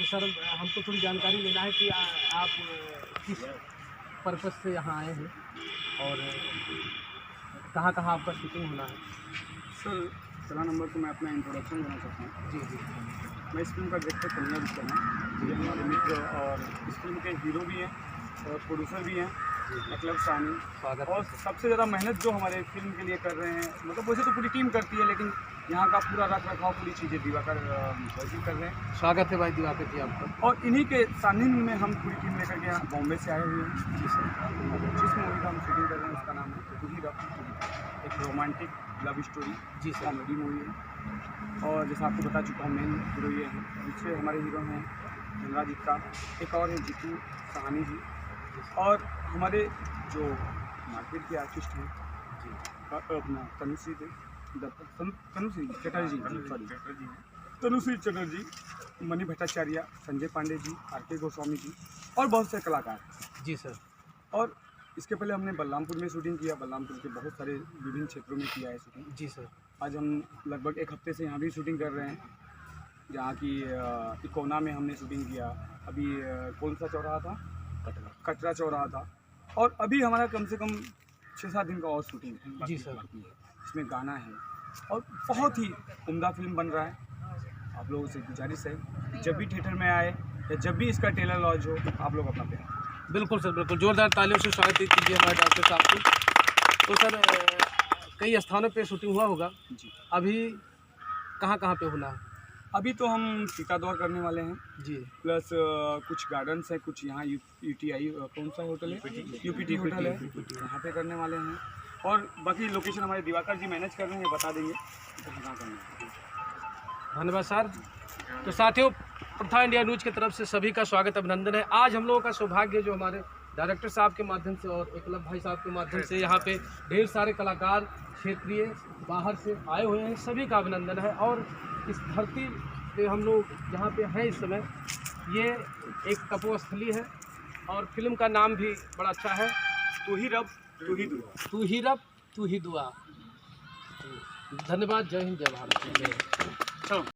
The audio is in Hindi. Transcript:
तो सर हमको थोड़ी जानकारी लेना है कि आप किस पर्पज़ से यहाँ आए हैं और कहाँ कहाँ आपका शूटिंग होना है। सर पहला नंबर तो मैं अपना इंट्रोडक्शन देना चाहता हूँ। जी जी मैं इस फिल्म का डायरेक्टर कन्या विक्रम हूँ। ये हमारे मित्र और इस फिल्म के हीरो भी हैं और प्रोड्यूसर भी हैं, मतलब सानी। स्वागत और सबसे ज़्यादा मेहनत जो हमारे फिल्म के लिए कर रहे हैं, मतलब वैसे तो पूरी टीम करती है, लेकिन यहाँ का पूरा रख रखाव पूरी चीज़ें दिवाकर जी कर रहे हैं। स्वागत है भाई दिवाकर जी आपका। और इन्हीं के सानिध्य में हम पूरी टीम लेकर के यहाँ बॉम्बे से आए हुए हैं। जी सर। जिस मूवी का हम शूटिंग कर रहे हैं उसका नाम है तू ही रब, एक रोमांटिक लव स्टोरी जी सर। कॉमेडी मूवी है। और जैसा आपको बता चुका हूँ, मेन हीरो ये हैं। दूसरे हमारे हीरो हैं धनराज गुप्ता, एक और है जीतू सहानी जी, और हमारे जो मार्केट के आर्टिस्ट हैं जी अपना तनुश्री चटर्जी, मणि भट्टाचार्य, संजय पांडे जी, आर.के. गोस्वामी जी और बहुत से कलाकार। जी सर। और इसके पहले हमने बलरामपुर में शूटिंग किया, बलरामपुर के बहुत सारे विभिन्न क्षेत्रों में किया है शूटिंग। जी सर। आज हम लगभग एक हफ्ते से यहाँ भी शूटिंग कर रहे हैं, जहाँ की इकोना में हमने शूटिंग किया। अभी कौन सा चौराहा था, कटरा चौराहा था। और अभी हमारा कम से कम 6-7 दिन का और शूटिंग है। जी सर। इसमें गाना है और बहुत ही उम्दा फिल्म बन रहा है। आप लोगों से गुजारिश है, जब भी थिएटर में आए या जब भी इसका ट्रेलर लॉन्च हो, आप लोग अपना प्यार। बिल्कुल सर, बिल्कुल जोरदार तालियों से स्वागत कीजिए हमारे डॉक्टर साहब को। तो सर कई स्थानों पे शूटिंग हुआ होगा जी, अभी कहाँ कहाँ पे होना है? अभी तो हम सीता दौर करने वाले हैं जी। प्लस कुछ गार्डन्स हैं, कुछ यहाँ यूटीआई कौन सा होटल है, यूपीटी होटल है, यहाँ पे करने वाले हैं। और बाकी लोकेशन हमारे दिवाकर जी मैनेज कर रहे हैं, बता देंगे कहाँ करना है। धन्यवाद सर। तो साथियों, प्रथा इंडिया न्यूज़ की तरफ से सभी का स्वागत अभिनंदन है। आज हम लोगों का सौभाग्य जो हमारे डायरेक्टर साहब के माध्यम से और एकलव भाई साहब के माध्यम से यहाँ पे ढेर सारे कलाकार क्षेत्रीय बाहर से आए हुए हैं, सभी का अभिनंदन है। और इस धरती पे हम लोग जहाँ पे हैं इस समय, ये एक तपोस्थली है और फिल्म का नाम भी बड़ा अच्छा है, तू ही रब तू ही दुआ। तू ही रब तू ही दुआ। धन्यवाद। जय हिंद, जय भारत।